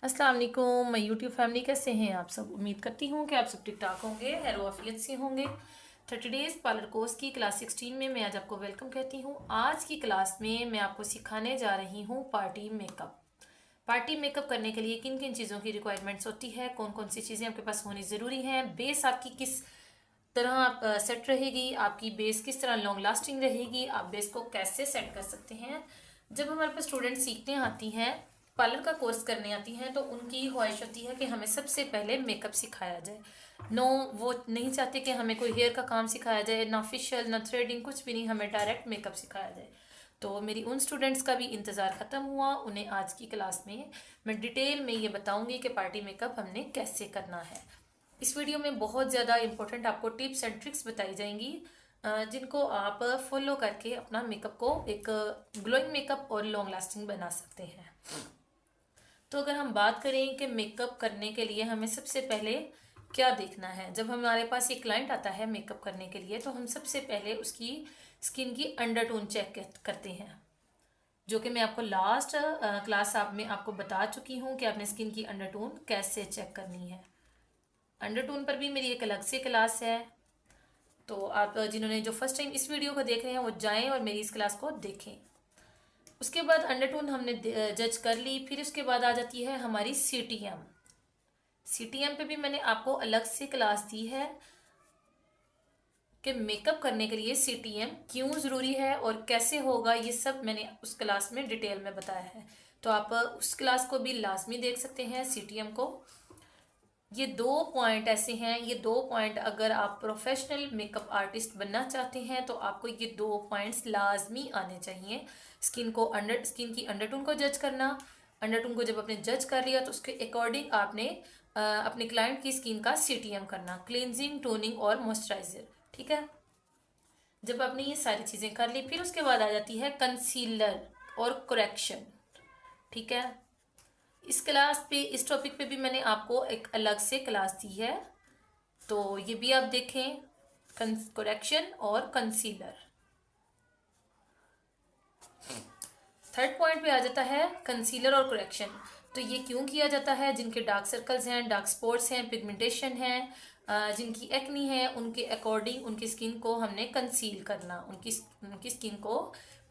अस्सलाम वालेकुम। मैं यूट्यूब फैमिली, कैसे हैं आप सब? उम्मीद करती हूँ कि आप सब ठीक ठाक होंगे, हैरो आफियत से होंगे। 30 डेज़ पार्लर कोर्स की क्लास 16 में मैं आज आपको वेलकम कहती हूँ। आज की क्लास में मैं आपको सिखाने जा रही हूँ पार्टी मेकअप। पार्टी मेकअप करने के लिए किन किन चीज़ों की रिक्वायरमेंट्स होती है, कौन कौन सी चीज़ें आपके पास होनी ज़रूरी हैं, बेस आपकी किस तरह आप सेट रहेगी, आपकी बेस किस तरह लॉन्ग लास्टिंग रहेगी, आप बेस को कैसे सेट कर सकते हैं। जब हमारे पास स्टूडेंट सीखने आती हैं, पार्लर का कोर्स करने आती हैं, तो उनकी ख्वाहिश होती है कि हमें सबसे पहले मेकअप सिखाया जाए। नो, वो नहीं चाहते कि हमें कोई हेयर का काम सिखाया जाए, ना फेशियल ना थ्रेडिंग, कुछ भी नहीं, हमें डायरेक्ट मेकअप सिखाया जाए। तो मेरी उन स्टूडेंट्स का भी इंतज़ार ख़त्म हुआ। उन्हें आज की क्लास में मैं डिटेल में ये बताऊंगी कि पार्टी मेकअप हमने कैसे करना है। इस वीडियो में बहुत ज़्यादा इंपॉर्टेंट आपको टिप्स एंड ट्रिक्स बताई जाएंगी, जिनको आप फॉलो करके अपना मेकअप को एक ग्लोइंग मेकअप और लॉन्ग लास्टिंग बना सकते हैं। तो अगर हम बात करें कि मेकअप करने के लिए हमें सबसे पहले क्या देखना है, जब हमारे पास एक क्लाइंट आता है मेकअप करने के लिए, तो हम सबसे पहले उसकी स्किन की अंडरटोन चेक करते हैं, जो कि मैं आपको लास्ट क्लास आप में आपको बता चुकी हूँ कि आपने स्किन की अंडरटोन कैसे चेक करनी है। अंडरटोन पर भी मेरी एक अलग से क्लास है, तो आप जिन्होंने जो फर्स्ट टाइम इस वीडियो को देख रहे हैं वो जाएं और मेरी इस क्लास को देखें। उसके बाद अंडरटोन हमने जज कर ली, फिर उसके बाद आ जाती है हमारी सीटीएम। सीटीएम पे भी मैंने आपको अलग से क्लास दी है कि मेकअप करने के लिए सीटीएम क्यों ज़रूरी है और कैसे होगा, ये सब मैंने उस क्लास में डिटेल में बताया है। तो आप उस क्लास को भी लाजमी देख सकते हैं, सीटीएम को। ये 2 पॉइंट ऐसे हैं, ये 2 पॉइंट अगर आप प्रोफेशनल मेकअप आर्टिस्ट बनना चाहते हैं तो आपको ये 2 पॉइंट्स लाजमी आने चाहिए। स्किन की अंडरटोन को जज करना। अंडरटोन को जब आपने जज कर लिया तो उसके अकॉर्डिंग आपने अपने क्लाइंट की स्किन का सीटीएम करना, क्लींजिंग, टोनिंग और मॉइस्चराइजर। ठीक है, जब आपने ये सारी चीज़ें कर ली, फिर उसके बाद आ जाती है कंसीलर और करेक्शन। ठीक है, इस क्लास पे, इस टॉपिक पे भी मैंने आपको एक अलग से क्लास दी है, तो ये भी आप देखें, करेक्शन और कंसीलर। थर्ड पॉइंट पे आ जाता है कंसीलर और करेक्शन। तो ये क्यों किया जाता है? जिनके डार्क सर्कल्स हैं, डार्क स्पॉट्स हैं, पिगमेंटेशन है, जिनकी एक्नी है, उनके अकॉर्डिंग उनकी स्किन को हमने कंसील करना, उनकी स्किन को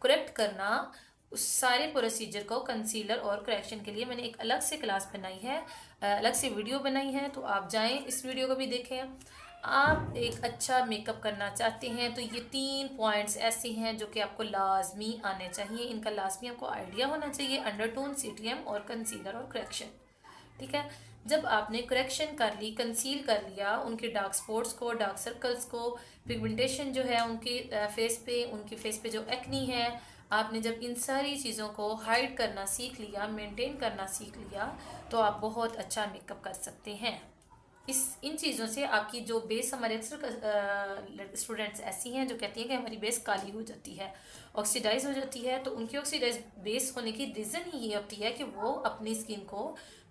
करेक्ट करना। उस सारे प्रोसीजर को कंसीलर और करेक्शन के लिए मैंने एक अलग से क्लास बनाई है, अलग से वीडियो बनाई है, तो आप जाएं इस वीडियो को भी देखें। आप एक अच्छा मेकअप करना चाहते हैं तो ये 3 पॉइंट्स ऐसे हैं जो कि आपको लाजमी आने चाहिए, इनका लाजमी आपको आइडिया होना चाहिए, अंडरटोन, सीटीएम और कंसीलर और करेक्शन। ठीक है, जब आपने करेक्शन कर ली, कंसील कर लिया उनके डार्क स्पॉट्स को, डार्क सर्कल्स को, पिगमेंटेशन जो है उनके फेस पे जो एक्नी है, आपने जब इन सारी चीज़ों को हाइड करना सीख लिया, मेंटेन करना सीख लिया, तो आप बहुत अच्छा मेकअप कर सकते हैं। इन चीज़ों से आपकी जो बेस, हमारे अक्सर स्टूडेंट्स ऐसी हैं जो कहती हैं कि हमारी बेस काली हो जाती है, ऑक्सीडाइज हो जाती है। तो उनकी ऑक्सीडाइज बेस होने की रीज़न ही ये होती है कि वो अपनी स्किन को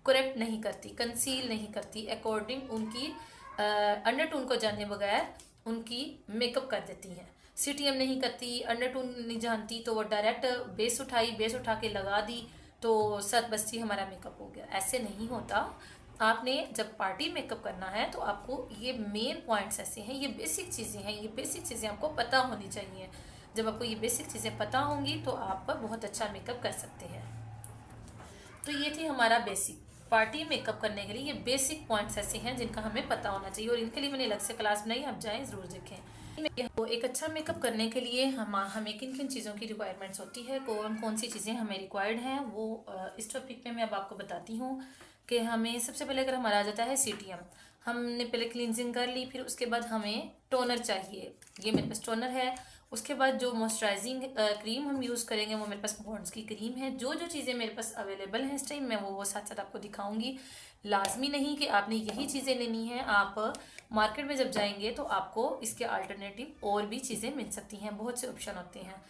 करेक्ट नहीं करती, कंसील नहीं करती, अकॉर्डिंग उनकी अंडरटोन को जाने बगैर उनकी मेकअप कर देती हैं। सीटीएम नहीं करती, अंडरटोन नहीं जानती, तो वो डायरेक्ट बेस उठा के लगा दी, तो सत बस्ती हमारा मेकअप हो गया। ऐसे नहीं होता। आपने जब पार्टी मेकअप करना है तो आपको ये मेन पॉइंट्स ऐसे हैं, ये बेसिक चीज़ें हैं, ये बेसिक चीज़ें आपको पता होनी चाहिए। जब आपको ये बेसिक चीज़ें पता होंगी तो आप बहुत अच्छा मेकअप कर सकते हैं। तो ये थी हमारा बेसिक पार्टी मेकअप करने के लिए, ये बेसिक पॉइंट्स ऐसे हैं जिनका हमें पता होना चाहिए, और इनके लिए मैंने अलग से क्लास बनाई, आप जाएँ ज़रूर देखें। तो एक अच्छा मेकअप करने के लिए हमें किन किन चीज़ों की रिक्वायरमेंट्स होती है, कौन कौन सी चीज़ें हमें रिक्वायर्ड हैं, वो इस टॉपिक में मैं अब आपको बताती हूँ। कि हमें सबसे पहले अगर हमारा आ जाता है सीटीएम, हमने पहले क्लींजिंग कर ली, फिर उसके बाद हमें टोनर चाहिए। ये मेरे पास टोनर है। उसके बाद जो मॉइस्चराइजिंग क्रीम हम यूज़ करेंगे वो मेरे पास पॉन्ड्स की क्रीम है। जो जो चीज़ें मेरे पास अवेलेबल हैं इस टाइम, मैं वो साथ साथ आपको दिखाऊंगी। लाजमी नहीं कि आपने यही चीज़ें लेनी है, आप मार्केट में जब जाएंगे तो आपको इसके अल्टरनेटिव और भी चीज़ें मिल सकती हैं, बहुत से ऑप्शन होते हैं।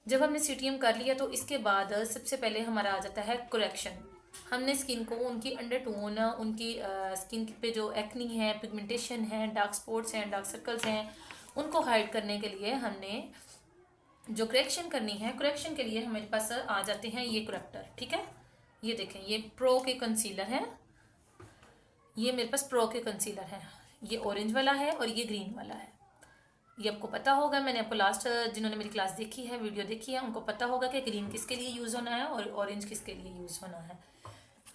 जब हमने सीटीएम कर लिया तो इसके बाद सबसे पहले हमारा आ जाता है करेक्शन। हमने स्किन को, उनकी अंडरटोन, उनकी स्किन पे जो एक्नी है, पिगमेंटेशन है, डार्क स्पॉट्स हैं, डार्क सर्कल्स हैं, उनको हाइड करने के लिए हमने जो करेक्शन करनी है, करेक्शन के लिए हमारे पास आ जाते हैं ये करेक्टर। ठीक है, ये देखें, ये प्रो के कंसीलर हैं, ये मेरे पास प्रो के कंसीलर हैं। ये ऑरेंज वाला है और ये ग्रीन वाला है। ये आपको पता होगा, मैंने आपको लास्ट जिन्होंने मेरी क्लास देखी है, वीडियो देखी है, उनको पता होगा कि ग्रीन किसके लिए यूज़ होना है और ऑरेंज किसके लिए यूज़ होना है।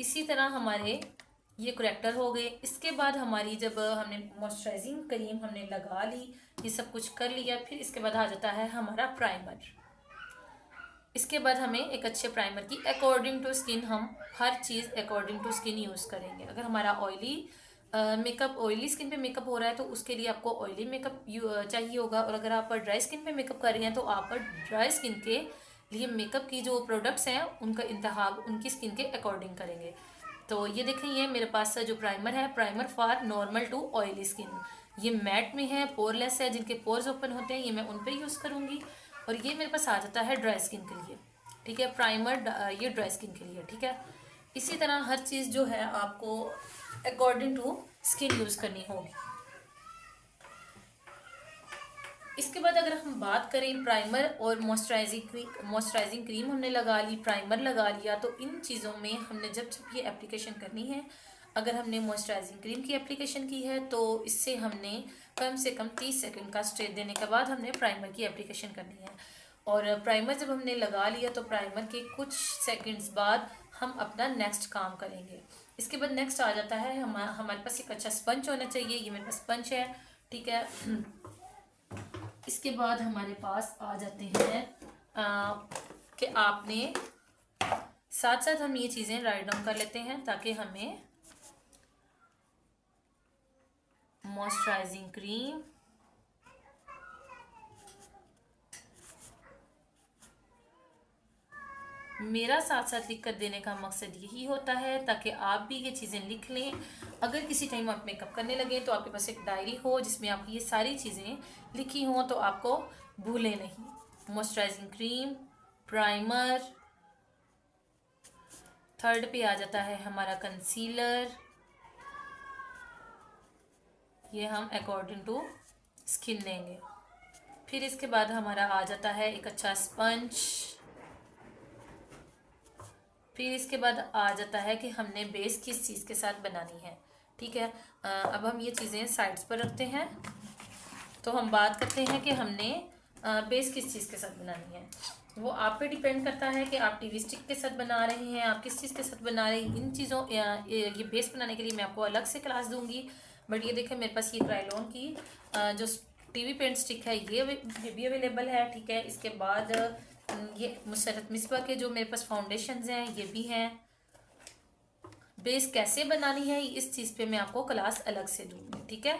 इसी तरह हमारे ये करेक्टर हो गए। इसके बाद हमारी जब हमने मॉइस्चराइजिंग क्रीम हमने लगा ली, ये सब कुछ कर लिया, फिर इसके बाद आ जाता है हमारा प्राइमर। इसके बाद हमें एक अच्छे प्राइमर की अकॉर्डिंग टू स्किन, हम हर चीज़ अकॉर्डिंग टू स्किन यूज़ करेंगे। अगर हमारा ऑयली मेकअप, ऑयली स्किन पे मेकअप हो रहा है तो उसके लिए आपको ऑयली मेकअप चाहिए होगा, और अगर आप ड्राई स्किन पे मेकअप कर रही हैं तो आप ड्राई स्किन के लिए मेकअप की जो प्रोडक्ट्स हैं उनका इंतखाब उनकी स्किन के अकॉर्डिंग करेंगे। तो ये देखें, ये मेरे पास जो प्राइमर है, primer for normal to oily skin, ये मैट में है, पोरलेस है, जिनके पोर्स ओपन होते हैं, ये मैं उन पर यूज़ करूँगी। और ये मेरे पास आ जाता है ड्राई स्किन के लिए, ठीक है, प्राइमर ये ड्राई स्किन के लिए, ठीक है। इसी तरह हर चीज़ जो है आपको अकॉर्डिंग टू स्किन यूज़ करनी होगी। इसके बाद अगर हम बात करें प्राइमर और मॉइस्चराइजिंग क्रीम हमने लगा ली, प्राइमर लगा लिया, तो इन चीज़ों में हमने जब ये एप्लीकेशन करनी है, अगर हमने मॉइस्चराइजिंग क्रीम की एप्लीकेशन की है तो इससे हमने कम से कम 30 सेकंड का स्टे देने के बाद हमने प्राइमर की एप्लीकेशन करनी है। और प्राइमर जब हमने लगा लिया तो प्राइमर के कुछ सेकंड्स बाद हम अपना नेक्स्ट काम करेंगे। इसके बाद नेक्स्ट आ जाता है हमारे पास एक अच्छा स्पंज होना चाहिए। ये मेरे पास स्पंज है, ठीक है। इसके बाद हमारे पास आ जाते हैं कि आपने साथ साथ हम ये चीज़ें राइट डाउन कर लेते हैं ताकि हमें मॉइस्चराइजिंग क्रीम, मेरा साथ साथ लिख कर देने का मकसद यही होता है ताकि आप भी ये चीज़ें लिख लें। अगर किसी टाइम आप मेकअप करने लगें तो आपके पास एक डायरी हो जिसमें आपकी ये सारी चीज़ें लिखी हों तो आपको भूलें नहीं। मॉइस्चराइजिंग क्रीम, प्राइमर, थर्ड पे आ जाता है हमारा कंसीलर, ये हम अकॉर्डिंग टू स्किन लेंगे। फिर इसके बाद हमारा आ जाता है एक अच्छा स्पंज। फिर इसके बाद आ जाता है कि हमने बेस किस चीज़ के साथ बनानी है, ठीक है। अब हम ये चीज़ें साइड्स पर रखते हैं, तो हम बात करते हैं कि हमने बेस किस चीज़ के साथ बनानी है। वो आप पे डिपेंड करता है कि आप टीवी स्टिक के साथ बना रहे हैं, आप किस चीज़ के साथ बना रहे हैं। इन चीज़ों ये बेस बनाने के लिए मैं आपको अलग से क्लास दूंगी। बट ये देखें, मेरे पास ये क्रायोन की जो टीवी पेंट स्टिक है ये भी अवेलेबल है, ठीक है। इसके बाद ये मुसरत मिसबा के जो मेरे पास फाउंडेशंस हैं ये भी हैं। बेस कैसे बनानी है इस चीज़ पे मैं आपको क्लास अलग से दूंगी, ठीक है।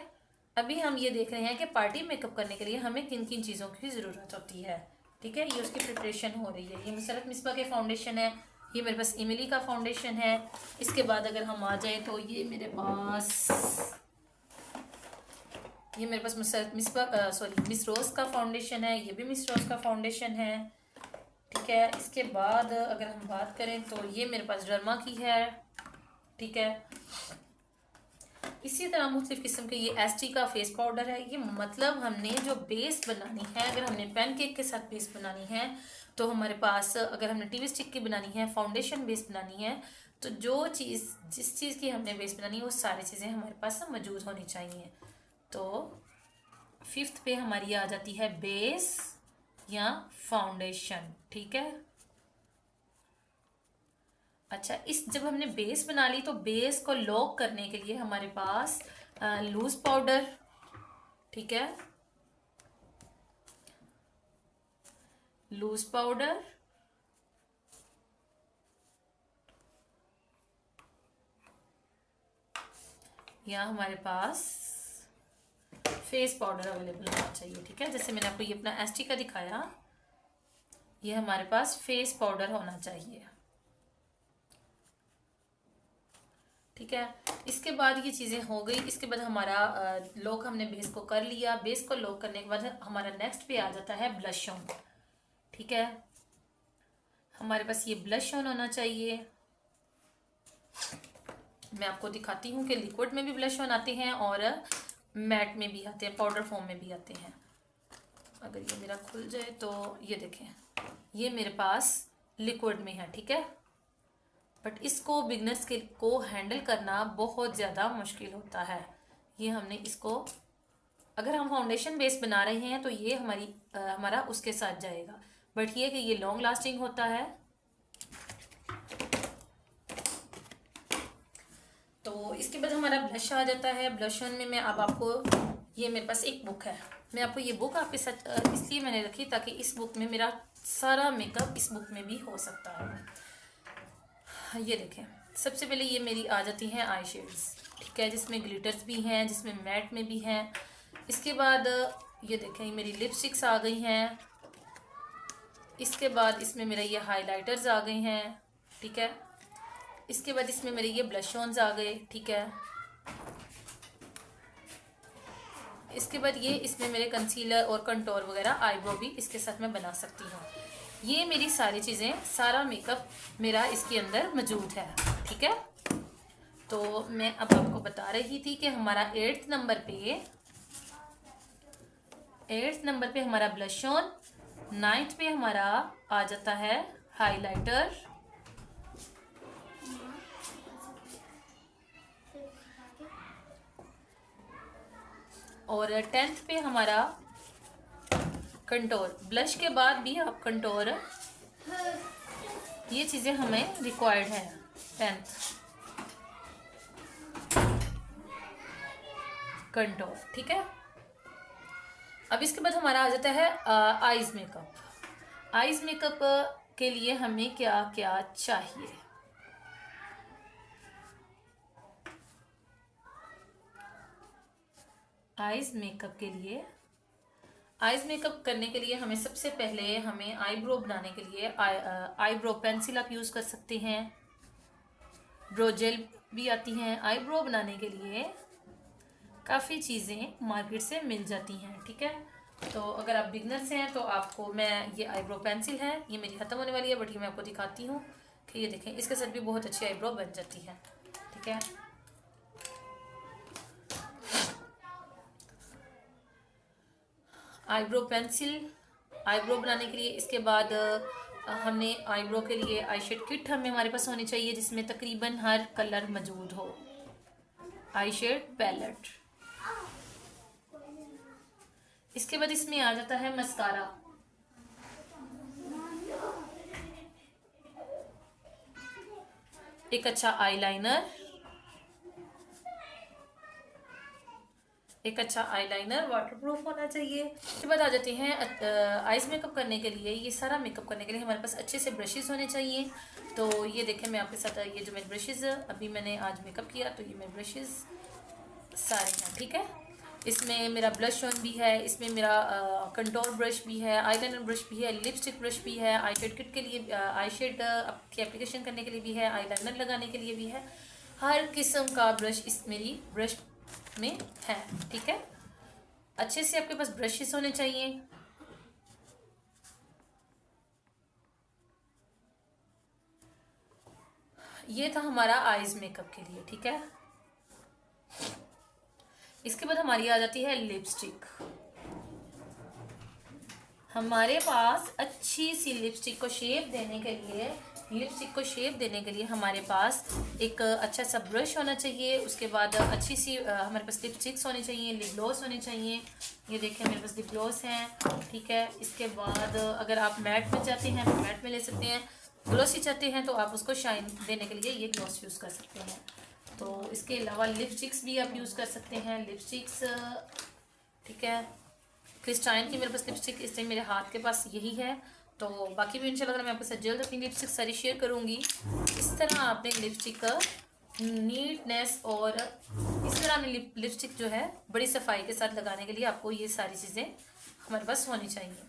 अभी हम ये देख रहे हैं कि पार्टी मेकअप करने के लिए हमें किन किन चीज़ों की ज़रूरत होती है, ठीक है। ये उसकी प्रिपरेशन हो रही है। ये मुसरत मिसबा के फाउंडेशन है, ये मेरे पास इमली का फाउंडेशन है। इसके बाद अगर हम आ जाए तो ये मेरे पास मुसरत मिसबा मिस रोज़ का फाउंडेशन है, ये भी मिस रोज़ का फाउंडेशन है, ठीक है। इसके बाद अगर हम बात करें तो ये मेरे पास डर्मा की है, ठीक है। इसी तरह मुख्तलिफ किस्म के ये एसटी का फेस पाउडर है। ये मतलब हमने जो बेस बनानी है, अगर हमने पैनकेक के साथ बेस बनानी है तो हमारे पास, अगर हमने टीवी स्टिक की बनानी है, फाउंडेशन बेस बनानी है, तो जिस चीज़ की हमने बेस बनानी है वो सारी चीज़ें हमारे पास मौजूद होनी चाहिए। तो फिफ्थ पे हमारी आ जाती है बेस या फाउंडेशन, ठीक है। अच्छा, जब हमने बेस बना ली तो बेस को लॉक करने के लिए हमारे पास लूज पाउडर, ठीक है, लूज पाउडर, या हमारे पास फेस पाउडर अवेलेबल होना चाहिए, ठीक है। जैसे मैंने आपको ये अपना एसटी का दिखाया, ये हमारे पास फेस पाउडर होना चाहिए, ठीक है। इसके बाद ये चीज़ें हो गई। इसके बाद हमारा लॉक हमने बेस को कर लिया। बेस को लॉक करने के बाद हमारा नेक्स्ट पे आ जाता है ब्लश ऑन, ठीक है। हमारे पास ये ब्लश ऑन होना चाहिए। मैं आपको दिखाती हूँ कि लिक्विड में भी ब्लश ऑन आते हैं और मैट में भी आते हैं, पाउडर फॉर्म में भी आते हैं। अगर ये मेरा खुल जाए तो ये देखें, ये मेरे पास लिक्विड में है, ठीक है। बट इसको बिगनर्स के को हैंडल करना बहुत ज़्यादा मुश्किल होता है। ये हमने इसको, अगर हम फाउंडेशन बेस बना रहे हैं तो ये हमारा उसके साथ जाएगा, बट ये कि ये लॉन्ग लास्टिंग होता है। तो इसके बाद हमारा ब्लश आ जाता है। ब्लश ऑन में मैं अब आपको, ये मेरे पास एक बुक है, मैं आपको ये बुक आपके साथ इसलिए मैंने रखी ताकि इस बुक में मेरा सारा मेकअप इस बुक में भी हो सकता है। ये देखें, सबसे पहले ये मेरी आ जाती हैं आई शेड्स, ठीक है, जिसमें ग्लिटर्स भी हैं, जिसमें मैट में भी हैं। इसके बाद ये देखें, मेरी लिपस्टिक्स आ गई हैं। इसके बाद इसमें मेरा ये हाइलाइटर्स आ गए हैं, ठीक है। इसके बाद इसमें मेरे ये ब्लश ऑन्स आ गए, ठीक है। इसके बाद ये इसमें मेरे कंसीलर और कंटोर वगैरह, आईब्रो भी इसके साथ मैं बना सकती हूँ। ये मेरी सारी चीज़ें, सारा मेकअप मेरा इसके अंदर मौजूद है, ठीक है। तो मैं अब आपको बता रही थी कि हमारा 8th नंबर पे हमारा ब्लश ऑन, 9th पे हमारा आ जाता है हाइलाइटर, और 10th पे हमारा कंटोर। ब्लश के बाद भी आप कंटोर, ये चीज़ें हमें रिक्वायर्ड है 10th कंटोर, ठीक है। अब इसके बाद हमारा आ जाता है आईज मेकअप। आईज मेकअप के लिए हमें क्या क्या चाहिए। आईज मेकअप के लिए, आईज मेकअप करने के लिए हमें सबसे पहले हमें आईब्रो बनाने के लिए आईब्रो पेंसिल आप यूज़ कर सकते हैं, ब्रो जेल भी आती हैं। आईब्रो बनाने के लिए काफ़ी चीज़ें मार्केट से मिल जाती हैं, ठीक है। तो अगर आप बिगनर्स हैं तो आपको, मैं ये आईब्रो पेंसिल है, ये मेरी ख़त्म होने वाली है, बट ये मैं आपको दिखाती हूँ कि ये देखें, इसके साथ भी बहुत अच्छी आईब्रो बन जाती है, ठीक है। आईब्रो पेंसिल, आईब्रो बनाने के लिए। इसके बाद हमने आईब्रो के लिए आई शेड किट हमारे पास होनी चाहिए, जिसमें तकरीबन हर कलर मौजूद हो। आई शेड पैलेट। इसके बाद इसमें आ जाता है मस्कारा। एक अच्छा आईलाइनर, एक अच्छा आईलाइनर वाटरप्रूफ होना चाहिए। इसके बाद आ जाते हैं आईज मेकअप करने के लिए। ये सारा मेकअप करने के लिए हमारे पास अच्छे से ब्रशेस होने चाहिए। तो ये देखें, मैं आपके साथ, ये जो मेरे ब्रशेस अभी मैंने आज मेकअप किया, तो ये मेरे ब्रशेस सारे हैं, ठीक है। इसमें मेरा ब्लश ऑन भी है, इसमें मेरा कंटोर ब्रश भी है, आईलाइनर ब्रश भी है, लिपस्टिक ब्रश भी है, आई शेड किट के लिए, आई शेड की एप्लीकेशन करने के लिए भी है, आईलाइनर लगाने के लिए भी है। हर किस्म का ब्रश इस मेरी ब्रश में है, ठीक है। अच्छे से आपके पास ब्रशेस होने चाहिए। ये था हमारा आईज मेकअप के लिए, ठीक है। इसके बाद हमारी आ जाती है लिपस्टिक। हमारे पास अच्छी सी लिपस्टिक को शेप देने के लिए, हमारे पास एक अच्छा सा ब्रश होना चाहिए। उसके बाद अच्छी सी हमारे पास लिपस्टिक्स होनी चाहिए, लिप ग्लॉस होने चाहिए। ये देखें, मेरे पास लिप ग्लॉस हैं, ठीक है। इसके बाद अगर आप मैट में चाहते हैं तो मैट में ले सकते हैं, ग्लॉसी चाहते हैं तो आप उसको शाइन देने के लिए ये ग्लॉस यूज़ कर सकते हैं। तो इसके अलावा लिपस्टिक्स भी आप यूज़ कर सकते हैं, लिपस्टिक्स, ठीक है। क्रिस्टाइन की मेरे पास लिपस्टिक इस टाइम मेरे हाथ के पास यही है। तो बाकी भी इंशाल्लाह मैं आपके साथ जल्द अपनी लिपस्टिक सारी शेयर करूँगी। इस तरह आपने लिपस्टिक का नीटनेस और इस तरह आपने लिपस्टिक जो है बड़ी सफाई के साथ लगाने के लिए आपको ये सारी चीज़ें हमारे पास होनी चाहिए।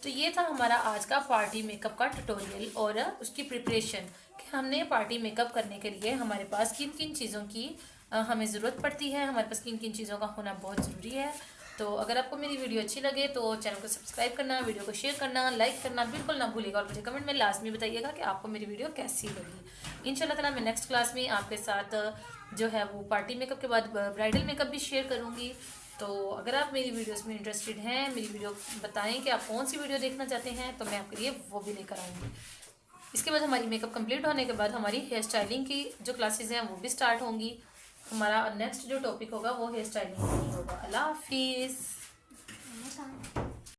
तो ये था हमारा आज का पार्टी मेकअप का ट्यूटोरियल और उसकी प्रिपरेशन, कि हमने पार्टी मेकअप करने के लिए हमारे पास किन किन चीज़ों की हमें ज़रूरत पड़ती है, हमारे पास किन किन चीज़ों का होना बहुत ज़रूरी है। तो अगर आपको मेरी वीडियो अच्छी लगे तो चैनल को सब्सक्राइब करना, वीडियो को शेयर करना, लाइक करना बिल्कुल ना भूलिएगा, और मुझे कमेंट में लाजमी बताइएगा कि आपको मेरी वीडियो कैसी लगी। इंशाल्लाह ताला मैं नेक्स्ट क्लास में आपके साथ जो है वो पार्टी मेकअप के बाद ब्राइडल मेकअप भी शेयर करूँगी। तो अगर आप मेरी वीडियोस में इंटरेस्टेड हैं, मेरी वीडियो बताएं कि आप कौन सी वीडियो देखना चाहते हैं, तो मैं आपके लिए वो भी लेकर आऊँगी। इसके बाद हमारी मेकअप कंप्लीट होने के बाद हमारी हेयर स्टाइलिंग की जो क्लासेस हैं वो भी स्टार्ट होंगी। हमारा नेक्स्ट जो टॉपिक होगा वो हेयर स्टाइलिंग होगा। अल्लाह हाफिज़।